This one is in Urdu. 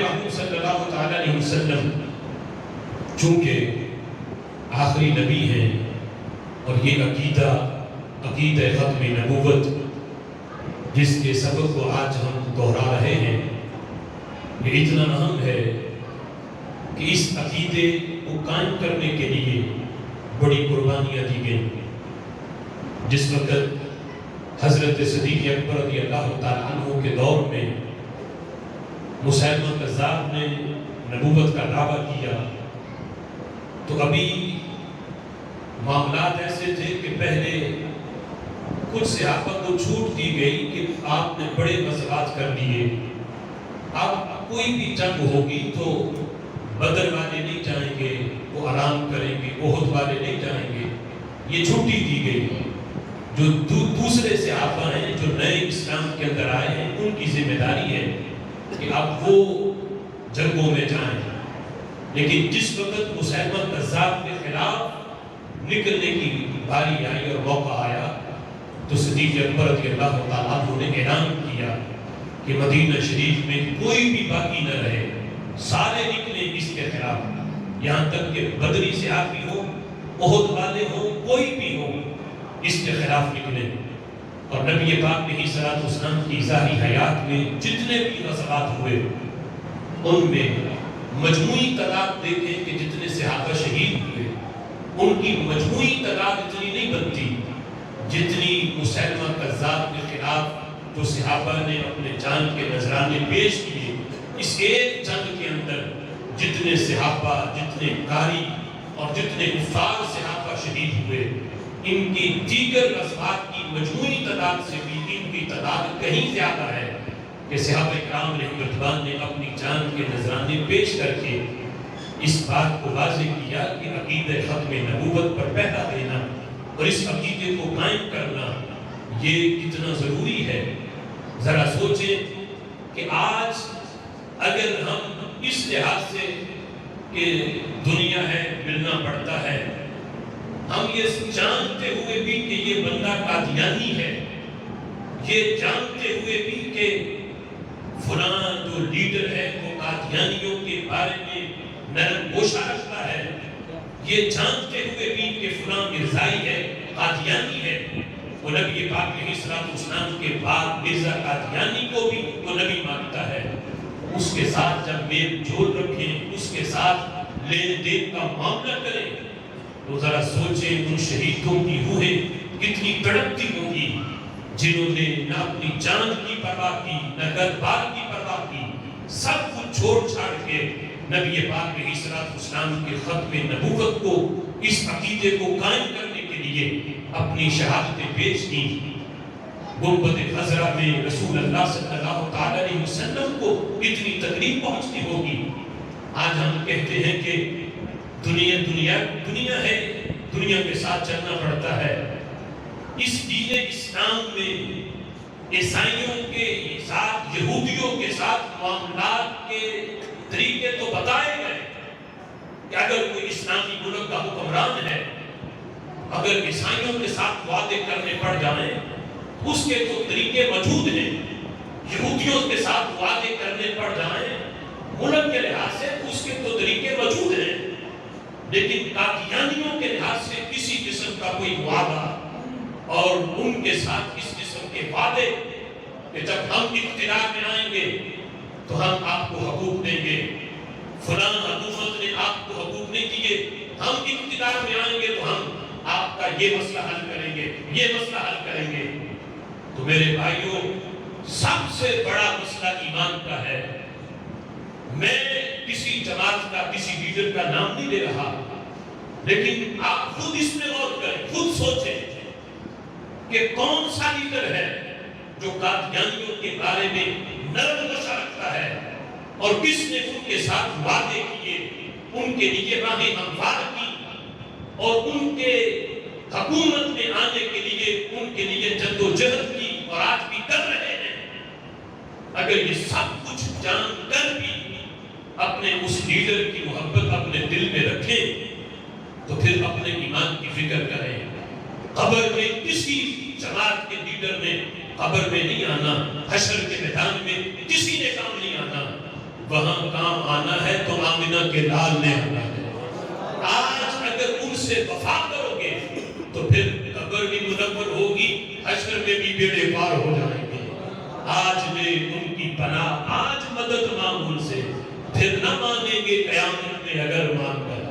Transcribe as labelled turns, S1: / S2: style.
S1: محمد صلی اللہ تعالیٰ علیہ وسلم چونکہ آخری نبی ہیں اور یہ عقیدہ ختم نبوت جس کے سبب کو آج ہم دہرا رہے ہیں، یہ اتنا اہم ہے کہ اس عقیدے کو قائم کرنے کے لیے بڑی قربانیاں دی گئیں۔ جس وقت حضرت صدیق اکبر رضی اللہ تعالیٰ عنہ کے دور میں مسیلمہ کذاب نے نبوت کا دعویٰ کیا تو ابھی معاملات ایسے تھے کہ پہلے کچھ صحابہ کو چھوٹ دی گئی کہ آپ نے بڑے غزوات کر لیے، اب کوئی بھی جنگ ہوگی تو بدر والے نہیں جائیں گے، وہ آرام کریں گے، احد والے نہیں جائیں گے، یہ چھٹی دی گئی۔ جو دوسرے صحابہ ہیں جو نئے اسلام کے اندر آئے ہیں ان کی ذمہ داری ہے کہ اب وہ جنگوں میں جائیں۔ لیکن جس وقت مسیلمہ کذاب کے خلاف نکلنے کی باری آئی اور موقع آیا تو صدیق اکبر رضی اللہ تعالیٰ عنہ نے اعلان کیا کہ مدینہ شریف میں کوئی بھی باقی نہ رہے، سارے نکلے اس کے خلاف، یہاں تک کہ بدری صحابی ہو، احد والے ہو، کوئی بھی ہو، اس کے خلاف نکلے۔ اور نبی پاک علیہ الصلوۃ والسلام کی ظاہری حیات میں جتنے بھی غزوات ہوئے ان میں مجموعی تعداد دیکھیں کہ جتنے صحابہ شہید ہوئے ان کی مجموعی تعداد اتنی نہیں بنتی جتنی مسیلمہ کذاب کے خلاف جو صحابہ نے اپنے جان کے نذرانے پیش کیے۔ اس ایک جنگ کے اندر جتنے صحابہ، جتنے قاری اور جتنے کفار صحابہ شہید ہوئے، ان کی دیگر غزوات کی مجموعی تعداد سے بھی ان کی تعداد کہیں زیادہ ہے کہ صحابہ کرام علیہ رضوان نے اپنی جان کے نذرانے پیش کر کے اس بات کو واضح کیا کہ عقیدہ ختم نبوت پر پہلا دینا اور اس عقیدے کو قائم کرنا یہ کتنا ضروری ہے۔ ذرا سوچیں کہ آج اگر ہم اس لحاظ سے کہ دنیا ہے، ملنا پڑتا ہے، ہم یہ جانتے ہوئے بھی کہ یہ بندہ قادیانی ہے، یہ جانتے ہوئے بھی کہ فلاں جو لیڈر ہے وہ قادیانیوں کے بارے میں نرم گوشہ رکھتا ہے، یہ جانتے ہوئے بھی کہ فلاں مرزائی ہے، قادیانی ہے، وہ نبی پاک علیہ الصلوۃ والسلام کے بعد مرزا قادیانی کو بھی وہ نبی مانتا ہے، اس کے ساتھ جب میل جول رکھیں، اس کے ساتھ لین دین کا معاملہ کریں تو ذرا سوچیں ان شہیدوں کی روحیں کتنی تڑپتی ہوں گی جنہوں نے نہ اپنی جان کی پرواہ کی، نہ گھر بار کی پرواہ کی، سب کچھ چھوڑ چھاڑ کے نبی پاک علیہ الصلوۃ والسلام کے ختم نبوت کو، اس عقیدے کو قائم کرنے کے لیے اپنی شہادتیں پیش کی۔ گنبد خضرا میں رسول اللہ صلی اللہ تعالی علیہ وسلم کو کتنی تکلیف پہنچتی ہوگی۔ آج ہم کہتے ہیں کہ دنیا ہے، دنیا کے ساتھ چلنا پڑتا ہے۔ اس دین اسلام میں عیسائیوں کے ساتھ، یہودیوں کے ساتھ معاملات کے طریقے تو بتائے گئے کہ اگر کوئی اسلامی ملک کا حکمران ہے، اگر عیسائیوں کے ساتھ وعدے کرنے پڑ جائیں اس کے تو طریقے موجود ہیں، یہودیوں کے ساتھ وعدے کرنے پڑ جائیں ملک کے لحاظ سے اس کے تو طریقے موجود ہیں، لیکن قادیانیوں کے لحاظ سے کسی قسم کا کوئی وعدہ اور ان کے ساتھ اس قسم کے وعدے کہ جب ہم اقتدار میں آئیں گے تو ہم آپ کو حقوق دیں گے، فلاں حکومت نے آپ کو حقوق نہیں دیے، ہم اقتدار میں آئیں گے تو ہم آپ کا یہ مسئلہ حل کریں گے، یہ مسئلہ حل کریں گے۔ تو میرے بھائیوں، سب سے بڑا مسئلہ ایمان کا ہے۔ میں کسی جماعت کا، کسی لیڈر کا نام نہیں لے رہا، لیکن آپ خود اس میں غور کریں، خود سوچیں کہ کون سا لیڈر ہے جو قادیانیوں کے بارے میں نرم گوشہ رکھتا ہے اور کس نے ان کے ساتھ وعدے کیے، ان کے لیے راہیں ہموار کی اور ان کے حکومت میں آنے کے لیے ان کے لیے جدوجہد کی اور آج بھی کر رہے ہیں۔ اگر یہ سب کچھ جان کر بھی اپنے اس لیڈر کی محبت اپنے دل میں رکھیں تو پھر اپنے ایمان کی فکر کریں۔ قبر میں کسی جماعت کے لیڈر نے قبر میں نہیں آنا، حشر کے میدان میں کسی نے کام نہیں آنا، وہاں کام آنا ہے تو آمنہ کے لال نے آنا ہے۔ آج اگر ان سے وفا کرو گے تو پھر قبر بھی منور ہوگی، حشر میں بھی بیڑے پار ہو جائیں گے۔ آج لے ان کی پناہ، آج مدد مانگ ان سے، پھر نہ مانیں گے قیامت میں اگر مان کر۔